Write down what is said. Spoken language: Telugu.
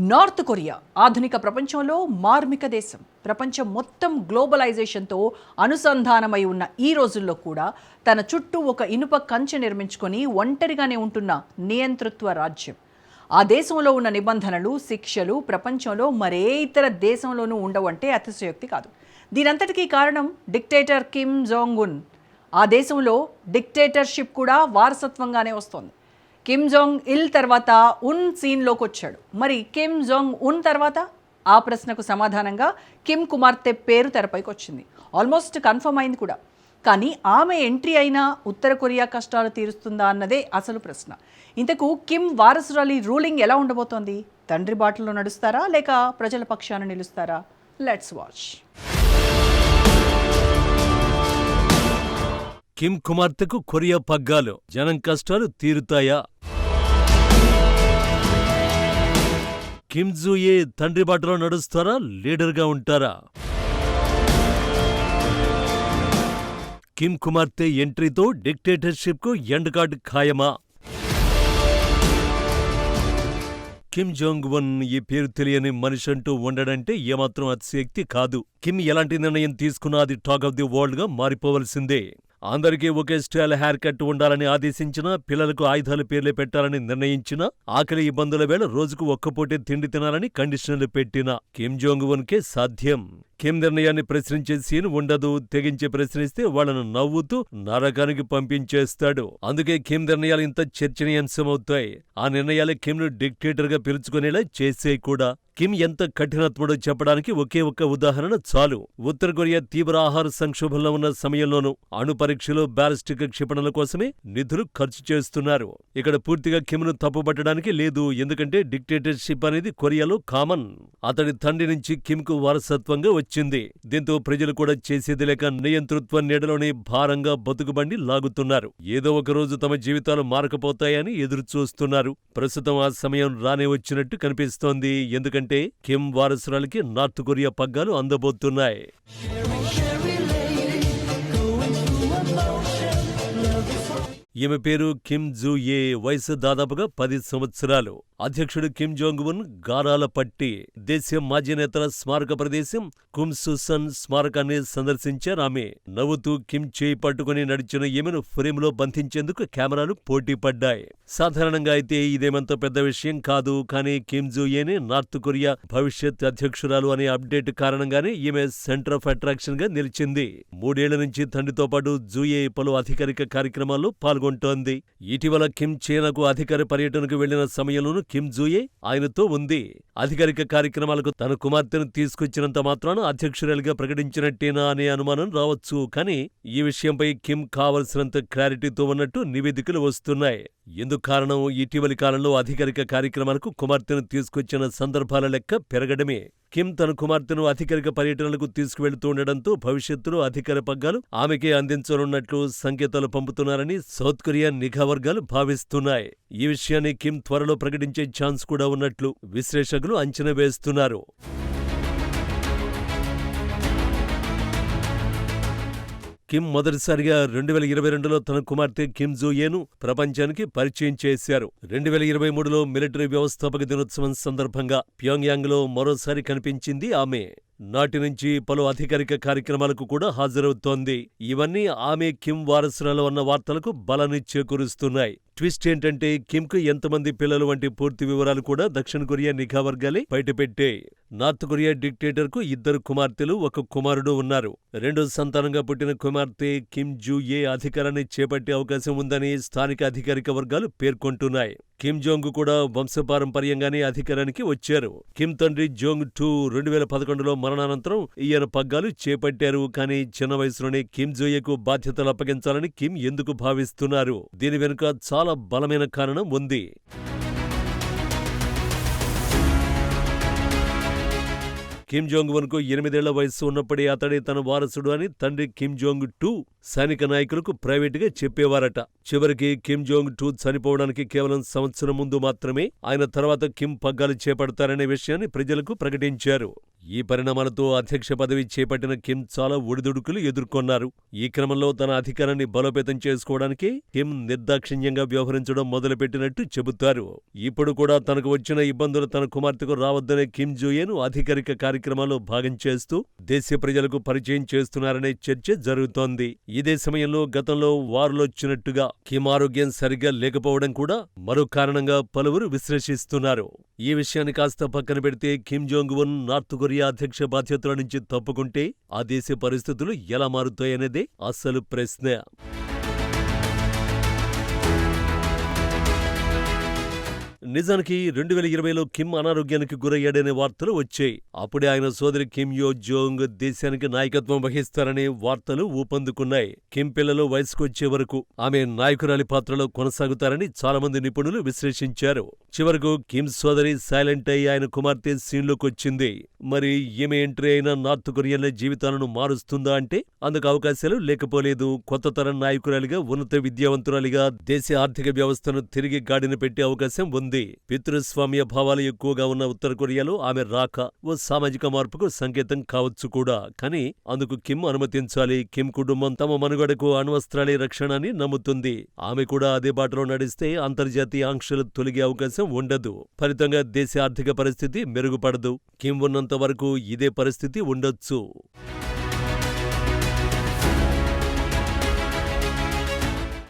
నార్త్ కొరియా ఆధునిక ప్రపంచంలో మార్మిక దేశం. ప్రపంచం మొత్తం గ్లోబలైజేషన్తో అనుసంధానమై ఉన్న ఈ రోజుల్లో కూడా తన చుట్టూ ఒక ఇనుప కంచె నిర్మించుకొని ఒంటరిగానే ఉంటున్న నియంతృత్వ రాజ్యం. ఆ దేశంలో ఉన్న నిబంధనలు, శిక్షలు ప్రపంచంలో మరే ఇతర దేశంలోనూ ఉండవంటే అతిశయోక్తి కాదు. దీనంతటికీ కారణం డిక్టేటర్ కిమ్ జాంగ్ ఉన్. ఆ దేశంలో డిక్టేటర్షిప్ కూడా వారసత్వంగానే వస్తోంది. కిమ్ జాంగ్ ఇల్ తర్వాత ఉన్ సీన్లోకి వచ్చాడు. మరి కిమ్ జాంగ్ ఉన్ తర్వాత? ఆ ప్రశ్నకు సమాధానంగా కిమ్ కుమార్తె పేరు తెరపైకి వచ్చింది. ఆల్మోస్ట్ కన్ఫర్మ్ అయింది కూడా. కానీ ఆమె ఎంట్రీ అయినా ఉత్తర కొరియా కష్టాలు తీరుస్తుందా అన్నదే అసలు ప్రశ్న. ఇంతకు కిమ్ వారసురాలి రూలింగ్ ఎలా ఉండబోతోంది? తండ్రి బాటలో నడుస్తారా లేక ప్రజల పక్షాన నిలుస్తారా? Let's watch. కిమ్ కుమార్తెకు కొరియా పగ్గాలు, జనం కష్టాలు తీరుతాయా? కిమ్ జూయే తండ్రి బాటలో నడుస్తారా, లీడర్గా ఉంటారా? కిమ్ కుమార్తె ఎంట్రీతో డిక్టేటర్షిప్కు ఎండ్ కార్డ్ ఖాయమా? కిమ్ జాంగ్ ఉన్ ఈ పేరు తెలియని మనిషి అంటూ ఉండడంటే ఏమాత్రం అతిశయోక్తి కాదు. కిమ్ ఎలాంటి నిర్ణయం తీసుకున్నా అది టాక్ ఆఫ్ ది వరల్డ్గా మారిపోవలసిందే. అందరికీ ఒకే స్టైల్ హెయిర్ కట్ ఉండాలని ఆదేశించినా, పిల్లలకు ఆయుధాల పేర్లే పెట్టాలని నిర్ణయించినా, ఆకలి ఇబ్బందుల వేళ రోజుకు ఒక్కపూటే తిండి తినాలని కండిషన్లు పెట్టినా కిమ్ జాంగ్ ఉన్కే సాధ్యం. కిమ్ నిర్ణయాన్ని ప్రశ్నించే సీన్ ఉండదు. తెగించి ప్రశ్నిస్తే వాళ్లను నవ్వుతూ నరకానికి పంపించేస్తాడు. అందుకే కిమ్ నిర్ణయాలు ఇంత చర్చనీయాంశమవుతాయి. ఆ నిర్ణయాలే కిమ్ను డిక్టేటర్గా పిలుచుకునేలా చేసేయి కూడా. కిమ్ ఎంత కఠినాత్ముడో చెప్పడానికి ఒకే ఒక్క ఉదాహరణ చాలు. ఉత్తర కొరియా తీవ్ర ఆహార సంక్షోభంలో ఉన్న సమయంలోనూ అణు పరీక్షలు, బ్యాలిస్టిక్ క్షిపణుల కోసమే నిధులు ఖర్చు చేస్తున్నారు. ఇక్కడ పూర్తిగా కిమ్ను తప్పుపట్టడానికి లేదు. ఎందుకంటే డిక్టేటర్షిప్ అనేది కొరియాలో కామన్. అతడి తండ్రి నుంచి కిమ్కు వారసత్వంగా వచ్చింది. దీంతో ప్రజలు కూడా చేసేది లేక నియంతృత్వ నీడలోనే భారంగా బతుకుబండి లాగుతున్నారు. ఏదో ఒక రోజు తమ జీవితాలు మారకపోతాయని ఎదురుచూస్తున్నారు. ప్రస్తుతం ఆ సమయం రానే వచ్చినట్టు కనిపిస్తోంది. ఎందుకంటే కిమ్ వారసురాలికి నార్త్ కొరియా పగ్గాలు అందబోతున్నాయి. ఈమె పేరు కిమ్ జూయే. వయసు దాదాపుగా 10 సంవత్సరాలు. అధ్యక్షుడు కిమ్ జాంగ్ ఉన్ గారాల పట్టి. దేశం మాజీ నేతల స్మారక ప్రదేశం కుమ్సుసన్ స్మారకాన్ని సందర్శించారు ఆమె. నవ్వుతూ కిమ్ చేయి పట్టుకుని నడిచిన ఈమెను ఫ్రేమ్లో బంధించేందుకు కెమెరాలు పోటీ పడ్డాయి. సాధారణంగా అయితే ఇదేమంత పెద్ద విషయం కాదు. కానీ కిమ్ జూయేనే నార్త్ కొరియా భవిష్యత్ అధ్యక్షురాలు అనే అప్డేట్ కారణంగానే ఈమె సెంటర్ ఆఫ్ అట్రాక్షన్ గా నిలిచింది. 3 ఏళ్ల నుంచి తండ్రితో పాటు జూయే పలు అధికారిక కార్యక్రమాల్లో పాల్గొంటోంది. ఇటీవల కిమ్ చైనాకు అధికార పర్యటనకు వెళ్లిన సమయంలోనూ కిమ్ జూయే ఆయనతో ఉంది. అధికారిక కార్యక్రమాలకు తన కుమార్తెను తీసుకొచ్చినంత మాత్రాన అధ్యక్షురాలిగా ప్రకటించినట్టేనా అనే అనుమానం రావచ్చు. కానీ ఈ విషయంపై కిమ్ కావలసినంత క్లారిటీతో ఉన్నట్టు నివేదికలు వస్తున్నాయి. ఎందుకు కారణం? ఇటీవలి కాలంలో అధికారిక కార్యక్రమాలకు కుమార్తెను తీసుకొచ్చిన సందర్భాల లెక్క పెరగడమే. కిమ్ తన కుమార్తెను అధికారిక పర్యటనలకు తీసుకువెళుతుండటంతో భవిష్యత్తులో అధికార పగ్గాలు ఆమెకే అందించనున్నట్లు సంకేతాలు పంపుతున్నారని సౌత్ కొరియా నిఘా వర్గాలు భావిస్తున్నాయి. ఈ విషయాన్ని కిమ్ త్వరలో ప్రకటించే ఛాన్స్ కూడా ఉన్నట్లు విశ్లేషకులు అంచనా వేస్తున్నారు. కిమ్ మొదటిసారిగా 2022లో తన కుమార్తె కిమ్ జూయేను ప్రపంచానికి పరిచయం చేశారు. 2023లో మిలిటరీ వ్యవస్థాపక దినోత్సవం సందర్భంగా ప్యోంగ్యాంగ్లో మరోసారి కనిపించింది ఆమె. నాటి నుంచి పలు అధికారిక కార్యక్రమాలకు కూడా హాజరవుతోంది. ఇవన్నీ ఆమె కిమ్ వారసురాలు అన్న వార్తలకు బలాన్ని చేకూరుస్తున్నాయి. ట్విస్ట్ ఏంటంటే కిమ్కు ఎంతమంది పిల్లలు వంటి పూర్తి వివరాలు కూడా దక్షిణ కొరియా నిఘా వర్గాలే బయటపెట్టాయి. నార్త్ కొరియా డిక్టేటర్కు 2 కుమార్తెలు, 1 కుమారుడు ఉన్నారు. 2వ సంతానంగా పుట్టిన కుమార్తె కిమ్ జూయే అధికారాన్ని చేపట్టే అవకాశం ఉందని స్థానిక అధికారిక వర్గాలు పేర్కొంటున్నాయి. కిమ్ జోంగ్ కూడా వంశపారంపర్యంగానే అధికారానికి వచ్చారు. కిమ్ తండ్రి జోంగ్ 2 2011లో మరణానంతరం ఈయన పగ్గాలు చేపట్టారు. కానీ చిన్న వయసులోనే కిమ్ జూయేకు బాధ్యతలు అప్పగించాలని కిమ్ ఎందుకు భావిస్తున్నారు? దీని వెనుక చాలా బలమైన కారణం ఉంది. కిమ్ జాంగ్ ఉన్కు 8 ఏళ్ల వయస్సు ఉన్నప్పుడే అతడే తన వారసుడు అని తండ్రి కిమ్ జాంగ్ 2 సైనిక నాయకులకు ప్రైవేటుగా చెప్పేవారట. చివరికి కిమ్ జోంగ్ టూ చనిపోవడానికి కేవలం సంవత్సరం ముందు మాత్రమే ఆయన తర్వాత కిమ్ పగ్గాలు చేపడతారనే విషయాన్ని ప్రజలకు ప్రకటించారు. ఈ పరిణామాలతో అధ్యక్ష పదవి చేపట్టిన కిమ్ చాలా ఒడిదుడుకులు ఎదుర్కొన్నారు. ఈ క్రమంలో తన అధికారాన్ని బలోపేతం చేసుకోవడానికి కిమ్ నిర్దాక్షిణ్యంగా వ్యవహరించడం మొదలుపెట్టినట్టు చెబుతారు. ఇప్పుడు కూడా తనకు వచ్చిన ఇబ్బందులు తన కుమార్తెకు రావద్దనే కిమ్ జూయేను అధికారిక కార్యక్రమాల్లో భాగం చేస్తూ దేశ ప్రజలకు పరిచయం చేస్తున్నారనే చర్చ జరుగుతోంది. ఇదే సమయంలో గతంలో వార్లొచ్చినట్టుగా కిమ్ ఆరోగ్యం సరిగ్గా లేకపోవడం కూడా మరో కారణంగా పలువురు విశ్లేషిస్తున్నారు. ఈ విషయాన్ని కాస్త పక్కన పెడితే Kim Jong Un north Korea అధ్యక్ష బాధ్యతల నుంచి తప్పుకుంటే ఆ దేశ పరిస్థితులు ఎలా మారుతాయనేదే అసలు ప్రశ్న. నిజానికి 2020లో కిమ్ అనారోగ్యానికి గురయ్యాడనే వార్తలు వచ్చాయి. అప్పుడే ఆయన సోదరి కిమ్ యో జోంగ్ దేశానికి నాయకత్వం వహిస్తారనే వార్తలు ఊపందుకున్నాయి. కిమ్ పిల్లలు వయసుకొచ్చే వరకు ఆమె నాయకురాలి పాత్రలో కొనసాగుతారని చాలామంది నిపుణులు విశ్లేషించారు. చివరకు కిమ్ సోదరి సైలెంట్ అయి ఆయన కుమార్తె సీన్లోకొచ్చింది. మరి ఈమె ఎంట్రీ అయిన నార్త్ కొరియన్ల జీవితాలను మారుస్తుందా అంటే అందుకు అవకాశాలు లేకపోలేదు. కొత్త తరం నాయకురాలిగా, ఉన్నత విద్యావంతురాలిగా దేశ ఆర్థిక వ్యవస్థను తిరిగి గాడిన పెట్టే అవకాశం ఉంది. పితృస్వామ్య భావాలు ఎక్కువగా ఉన్న ఉత్తర కొరియాలో ఆమె రాక ఓ సామాజిక మార్పుకు సంకేతం కావచ్చు కూడా. కానీ అందుకు కిమ్ అనుమతించాలి. కిమ్ కుటుంబం తమ మనుగడకు అణ్వస్త్రాలే రక్షణ అని నమ్ముతుంది. ఆమె కూడా అదే బాటలో నడిస్తే అంతర్జాతీయ ఆంక్షలు తొలగే అవకాశం ఉండదు. ఫలితంగా దేశ ఆర్థిక పరిస్థితి మెరుగుపడదు. కిమ్ ఉన్నంత వరకు ఇదే పరిస్థితి ఉండొచ్చు.